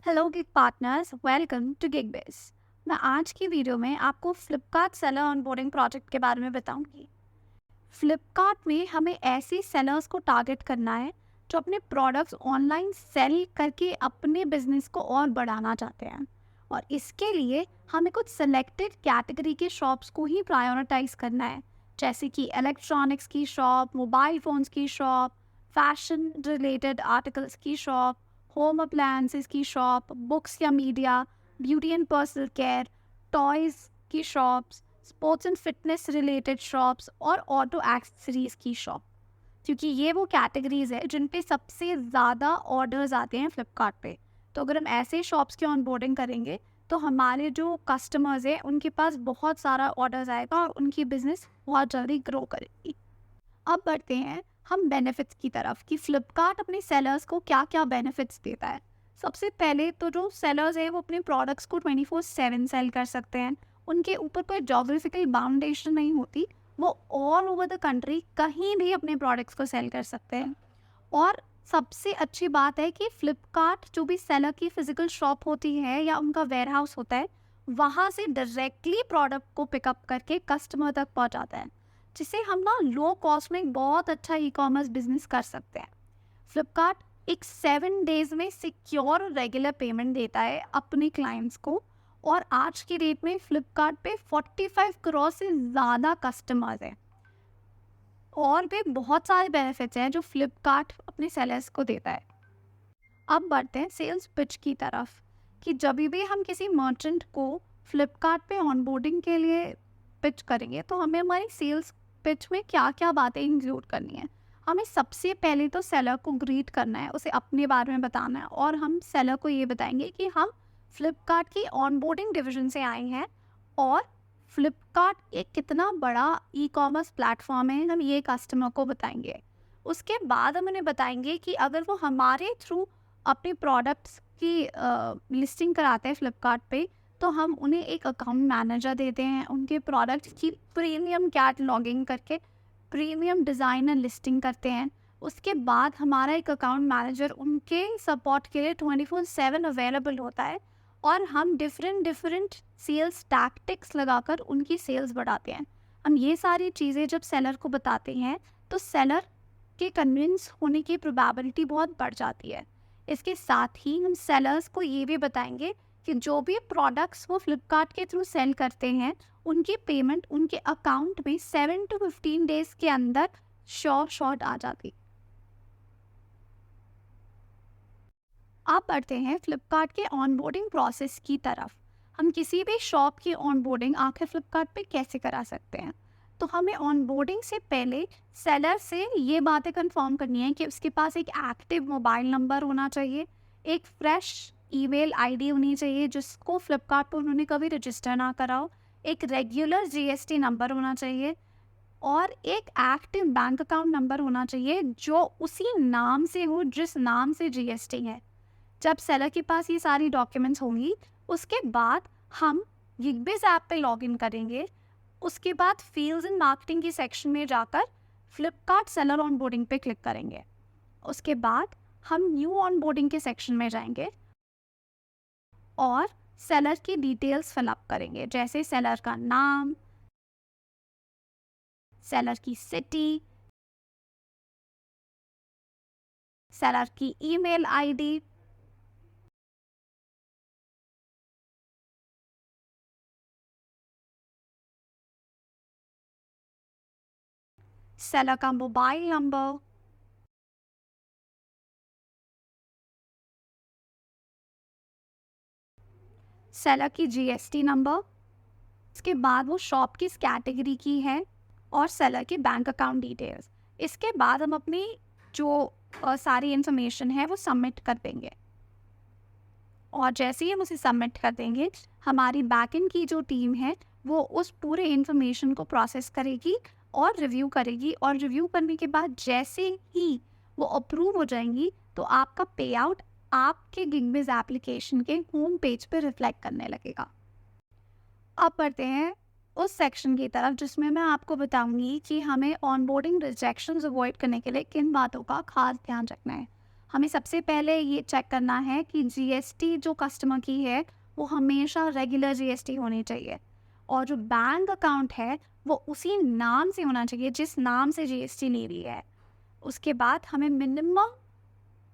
Hello gig partners, welcome to GigBiz. मैं आज की वीडियो में आपको फ्लिपकार्ट सेलर ऑनबोर्डिंग प्रोजेक्ट के बारे में बताऊंगी। फ्लिपकार्ट में हमें ऐसे सेलर्स को टारगेट करना है जो अपने प्रोडक्ट्स ऑनलाइन सेल करके अपने बिजनेस को और बढ़ाना चाहते हैं। और इसके लिए हमें कुछ सेलेक्टेड कैटेगरी के शॉप्स को ही प्रायोरिटाइज करना है, जैसे कि इलेक्ट्रॉनिक्स की शॉप, मोबाइल फ़ोन्स की शॉप, फैशन रिलेटेड आर्टिकल्स की शॉप, होम अप्लायंसेस की शॉप, बुक्स या media, beauty and personal care, toys की shops, sports and fitness related shops और ऑटो एक्सेसरीज की शॉप, क्योंकि ये वो कैटेगरीज है जिन पे सबसे ज़्यादा ऑर्डर्स आते हैं फ्लिपकार्ट पे। तो अगर हम ऐसे शॉप्स की ऑनबोर्डिंग करेंगे तो हमारे जो कस्टमर्स हैं उनके पास बहुत सारा ऑर्डर्स आएगा और उनकी बिजनेस बहुत जल्दी ग्रो करेगी। अब बढ़ते हैं हम बेनिफिट्स की तरफ कि फ्लिपकार्ट अपने सेलर्स को क्या क्या बेनिफिट्स देता है। सबसे पहले तो जो सेलर्स हैं वो अपने प्रोडक्ट्स को 24/7 सेल कर सकते हैं। उनके ऊपर कोई जोग्राफिकल बाउंडेशन नहीं होती, वो ऑल ओवर द कंट्री कहीं भी अपने प्रोडक्ट्स को सेल कर सकते हैं। और सबसे अच्छी बात है कि फ्लिपकार्ट जो भी सेलर की फिजिकल शॉप होती है या उनका वेयरहाउस होता है, वहाँ से डायरेक्टली प्रोडक्ट को पिकअप करके कस्टमर तक पहुँचाता है, जिसे हम ना लो कॉस्ट में बहुत अच्छा ई कॉमर्स बिजनेस कर सकते हैं। फ्लिपकार्ट एक 7 डेज में सिक्योर और रेगुलर पेमेंट देता है अपने क्लाइंट्स को। और आज की डेट में फ्लिपकार्ट पे 45 करोड़ से ज़्यादा कस्टमर्स हैं। और भी बहुत सारे बेनिफिट्स हैं जो फ्लिपकार्ट अपने सेलर्स को देता है। अब बढ़ते हैं सेल्स पिच की तरफ कि जब भी हम किसी मर्चेंट को फ्लिपकार्ट पे ऑनबोर्डिंग के लिए पिच करेंगे तो हमें हमारी सेल्स पिच में क्या क्या बातें इंक्लूड करनी है। हमें सबसे पहले तो सेलर को ग्रीट करना है, उसे अपने बारे में बताना है और हम सेलर को ये बताएंगे कि हम फ्लिपकार्ट की ऑनबोर्डिंग डिवीजन से आए हैं और फ्लिपकार्ट एक कितना बड़ा ई कॉमर्स प्लेटफॉर्म है, हम ये कस्टमर को बताएंगे। उसके बाद हम उन्हें बताएंगे कि अगर वो हमारे थ्रू अपने प्रोडक्ट्स की लिस्टिंग कराते हैं फ्लिपकार्ट पे, तो हम उन्हें एक अकाउंट मैनेजर देते हैं उनके प्रोडक्ट्स की प्रीमियम कैटलॉगिंग करके प्रीमियम डिज़ाइनर लिस्टिंग करते हैं। उसके बाद हमारा एक अकाउंट मैनेजर उनके सपोर्ट के लिए 24/7 अवेलेबल होता है और हम डिफरेंट सेल्स टैक्टिक्स लगाकर उनकी सेल्स बढ़ाते हैं। हम ये सारी चीज़ें जब सेलर को बताते हैं तो सेलर के कन्विंस होने की प्रोबेबिलिटी बहुत बढ़ जाती है। इसके साथ ही हम सेलर्स को ये भी बताएंगे कि जो भी प्रोडक्ट्स वो फ्लिपकार्ट के थ्रू सेल करते हैं उनकी पेमेंट उनके अकाउंट में 7 to 15 डेज के अंदर शॉर्ट आ जाती। अब बढ़ते हैं फ्लिपकार्ट के ऑनबोर्डिंग प्रोसेस की तरफ। हम किसी भी शॉप की ऑनबोर्डिंग आखिर फ्लिपकार्ट पे कैसे करा सकते हैं। तो हमें ऑनबोर्डिंग से पहले सेलर से ये बातें कंफर्म करनी है कि उसके पास एक एक्टिव मोबाइल नंबर होना चाहिए, एक फ्रेश ईमेल आईडी होनी चाहिए जिसको फ्लिपकार्ट पर उन्होंने कभी रजिस्टर ना करा हो, एक रेगुलर जीएसटी नंबर होना चाहिए और एक एक्टिव बैंक अकाउंट नंबर होना चाहिए जो उसी नाम से हो जिस नाम से जीएसटी है। जब सेलर के पास ये सारी डॉक्यूमेंट्स होंगी उसके बाद हम गिगबिज ऐप पे लॉगिन करेंगे। उसके बाद फील्ड्स एंड मार्केटिंग की सेक्शन में जाकर फ्लिपकार्ट सेलर ऑनबोर्डिंग पे क्लिक करेंगे। उसके बाद हम न्यू ऑनबोर्डिंग के सेक्शन में जाएंगे और सेलर की डिटेल्स फिलअप करेंगे, जैसे सेलर का नाम, सेलर की सिटी, सेलर की ईमेल आईडी, सेलर का मोबाइल नंबर, सेलर की जीएसटी नंबर। इसके बाद वो शॉप किस कैटेगरी की है और सेलर के बैंक अकाउंट डिटेल्स। इसके बाद हम अपनी जो सारी इन्फॉर्मेशन है वो सबमिट कर देंगे और जैसे ही हम उसे सबमिट कर देंगे हमारी बैकएंड की जो टीम है वो उस पूरे इन्फॉर्मेशन को प्रोसेस करेगी और रिव्यू करेगी और रिव्यू करने के बाद जैसे ही वो अप्रूव हो जाएंगी तो आपका पे आउट आपके गिगबिज एप्लीकेशन के होम पेज पे रिफ्लेक्ट करने लगेगा। अब बढ़ते हैं उस सेक्शन की तरफ जिसमें मैं आपको बताऊंगी कि हमें ऑनबोर्डिंग रिजेक्शंस अवॉइड करने के लिए किन बातों का खास ध्यान रखना है। हमें सबसे पहले ये चेक करना है कि जीएसटी जो कस्टमर की है वो हमेशा रेगुलर जीएसटी होनी चाहिए, और जो बैंक अकाउंट है वो उसी नाम से होना चाहिए जिस नाम से जीएसटी ली हुई है। उसके बाद हमें मिनिमम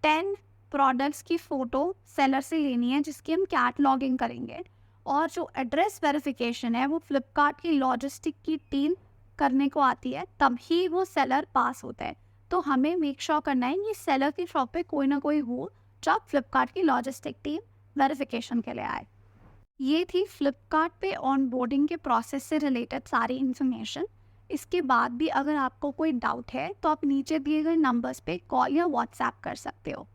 10 प्रोडक्ट्स की फ़ोटो सेलर से लेनी है जिसकी हम कैटलॉगिंग करेंगे, और जो एड्रेस वेरिफिकेशन है वो फ्लिपकार्ट की लॉजिस्टिक की टीम करने को आती है, तभी वो सेलर पास होता है। तो हमें मेक श्योर करना है कि सेलर की शॉप पे कोई ना कोई हो जब फ्लिपकार्ट की लॉजिस्टिक टीम वेरिफिकेशन के लिए आए। ये थी फ्लिपकार्ट पे ऑनबोर्डिंग के प्रोसेस से रिलेटेड सारी इन्फॉर्मेशन। इसके बाद भी अगर आपको कोई डाउट है तो आप नीचे दिए गए नंबर्स पे कॉल या व्हाट्सएप कर सकते हो।